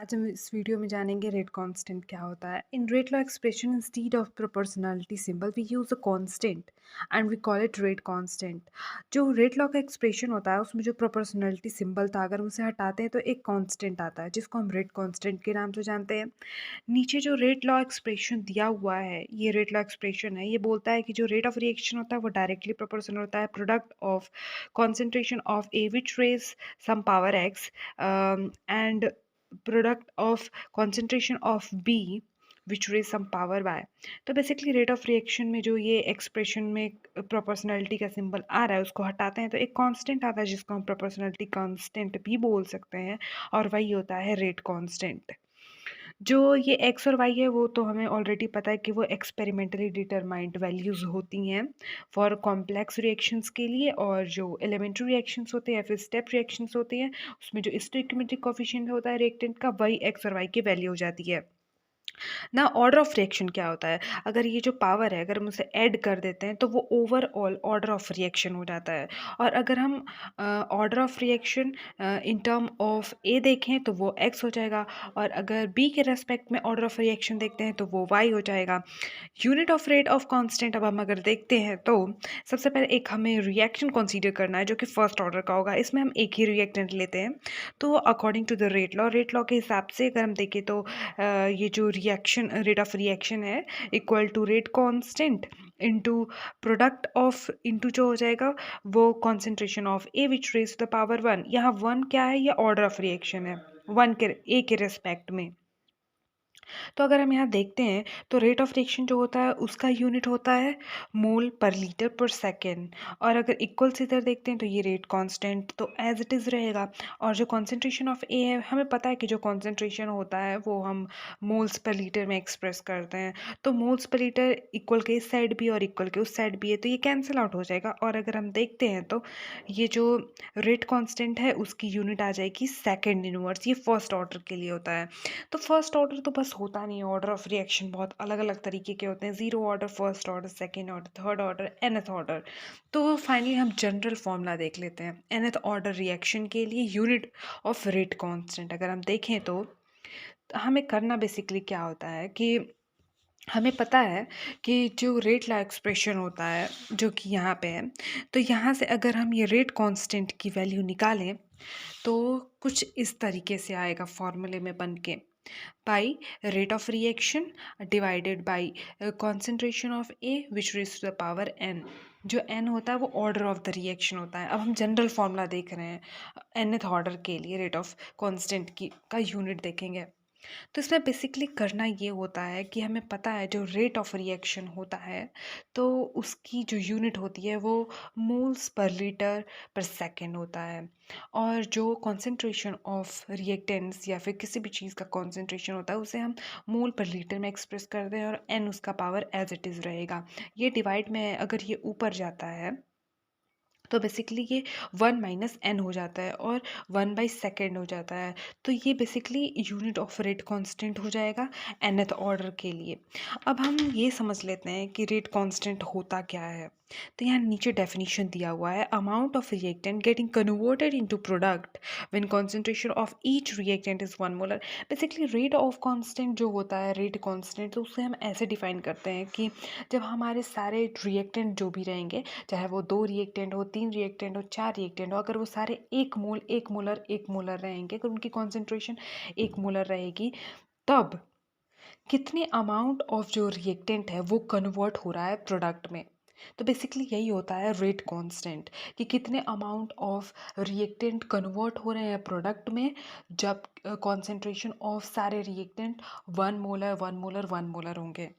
आज हम इस वीडियो में जानेंगे रेट कांस्टेंट क्या होता है। In rate law expression instead of proportionality symbol we use a constant and we call it rate constant. जो रेट लॉ का एक्सप्रेशन होता है उसमें जो प्रोपोर्शनलिटी सिंबल था अगर हम उसे हटाते हैं तो एक कांस्टेंट आता है जिसको हम रेट कांस्टेंट के नाम से जानते हैं। नीचे जो रेट लॉ एक्सप्रेशन दिया हुआ है, ये रेट लॉ एक्सप्रेशन है, ये बोलता है कि जो रेट ऑफ रिएक्शन होता है वो डायरेक्टली प्रोपोर्शनल होता है product of concentration of A which raise some power X and product of concentration of B which raise some power y। तो बेसिकली रेट ऑफ रिएक्शन में जो ये एक्सप्रेशन में प्रोपोर्शनलिटी का सिंबल आ रहा है उसको हटाते हैं तो एक कांस्टेंट आता है जिसको हम प्रोपोर्शनलिटी कांस्टेंट भी बोल सकते हैं और वही होता है रेट कांस्टेंट। जो ये एक्स और वाई है वो तो हमें ऑलरेडी पता है कि वो एक्सपेरिमेंटली डिटरमाइंड वैल्यूज़ होती हैं फॉर कॉम्प्लेक्स रिएक्शंस के लिए, और जो एलिमेंट्री रिएक्शंस होते हैं या फिर स्टेप रिएक्शंस होते हैं उसमें जो स्टोइकियोमेट्रिक कोएफिशिएंट होता है रिएक्टेंट का वही एक्स और वाई की वैल्यू हो जाती है ना। ऑर्डर ऑफ रिएक्शन क्या होता है, अगर ये जो पावर है अगर हम उसे ऐड कर देते हैं तो वो ओवरऑल ऑर्डर ऑफ रिएक्शन हो जाता है। और अगर हम order of reaction in term of A देखें तो वो एक्स हो जाएगा, और अगर बी के रेस्पेक्ट में ऑर्डर ऑफ रिएक्शन देखते हैं तो वो वाई हो जाएगा। Unit of rate of constant अब हम अगर देखते हैं तो सबसे पहले एक हमें रिएक्शन कंसीडर करना है जो कि फर्स्ट ऑर्डर का होगा। इसमें हम एक ही रिएक्टेंट लेते हैं। तो according to the rate law के हिसाब से अगर हम देखें तो ये जो रिएक्शन रेट ऑफ रिएक्शन है equal to rate constant into product of into जो हो जाएगा वो concentration of A which raise to the power one. यहाँ वन क्या है, ये ऑर्डर ऑफ रिएक्शन है वन के ए के रेस्पेक्ट में। तो अगर हम यहाँ देखते हैं तो रेट ऑफ रिएक्शन जो होता है उसका यूनिट होता है मोल पर लीटर पर सेकेंड, और अगर इक्वल्स इधर देखते हैं तो ये रेट कांस्टेंट तो एज इट इज़ रहेगा। और जो कॉन्सेंट्रेशन ऑफ ए है हमें पता है कि जो कॉन्सेंट्रेशन होता है वो हम मोल्स पर लीटर में एक्सप्रेस करते हैं। तो मोल्स पर लीटर इक्वल के इस साइड भी और इक्वल के उस साइड भी है तो ये कैंसिल आउट हो जाएगा। और अगर हम देखते हैं तो ये जो रेट कांस्टेंट है उसकी यूनिट आ जाएगी सेकेंड इनवर्स, ये फर्स्ट ऑर्डर के लिए होता है। तो फर्स्ट ऑर्डर तो बस होता नहीं है, ऑर्डर ऑफ रिएक्शन बहुत अलग अलग तरीके के होते हैं, zero order, first order, second order, third order, nth order. तो फाइनली हम जनरल फॉर्मूला देख लेते हैं nth ऑर्डर रिएक्शन के लिए यूनिट ऑफ रेट कांस्टेंट। अगर हम देखें तो हमें करना बेसिकली क्या होता है कि हमें पता है कि जो रेट ला एक्सप्रेशन होता है जो कि यहाँ पे है, तो यहाँ से अगर हम ये रेट कांस्टेंट की वैल्यू निकालें तो कुछ इस तरीके से आएगा फॉर्मूले में बन के, by rate of reaction divided by concentration of A which raise to the power n. जो एन होता है वो ऑर्डर ऑफ द रिएक्शन होता है। अब हम जनरल फॉर्मूला देख रहे हैं nth ऑर्डर के लिए रेट ऑफ कांस्टेंट की का यूनिट देखेंगे। तो इसमें बेसिकली करना ये होता है कि हमें पता है जो रेट ऑफ रिएक्शन होता है तो उसकी जो यूनिट होती है वो मोल्स पर लीटर पर सेकेंड होता है, और जो कॉन्सेंट्रेशन ऑफ रिएक्टेंट्स या फिर किसी भी चीज़ का कॉन्सेंट्रेशन होता है उसे हम मोल पर लीटर में एक्सप्रेस करते हैं और एन उसका पावर एज इट इज़ रहेगा। ये डिवाइड में अगर ये ऊपर जाता है तो बेसिकली ये वन माइनस एन हो जाता है और वन बाई सेकेंड हो जाता है। तो ये basically unit of rate constant हो जाएगा nth ऑर्डर के लिए। अब हम ये समझ लेते हैं कि रेट कांस्टेंट होता क्या है। तो यहाँ नीचे डेफिनेशन दिया हुआ है, amount of reactant getting converted into product when concentration of each reactant is 1 molar. Basically rate of constant जो होता है रेट कांस्टेंट, तो उसे हम ऐसे डिफाइन करते हैं कि जब हमारे सारे रिएक्टेंट जो भी रहेंगे, चाहे वो 2 रिएक्टेंट हो, 3 रिएक्टेंट हो, 4 रिएक्टेंट हो, अगर वो सारे 1 मोल 1 मोलर 1 मोलर रहेंगे, अगर उनकी कॉन्सेंट्रेशन 1 मोलर रहेगी, तब कितने अमाउंट ऑफ जो रिएक्टेंट है वो कन्वर्ट हो रहा है प्रोडक्ट में। तो बेसिकली यही होता है रेट कांस्टेंट, कि कितने अमाउंट ऑफ रिएक्टेंट कन्वर्ट हो रहे हैं प्रोडक्ट में जब कॉन्सेंट्रेशन ऑफ सारे रिएक्टेंट 1 मोलर 1 मोलर 1 मोलर होंगे।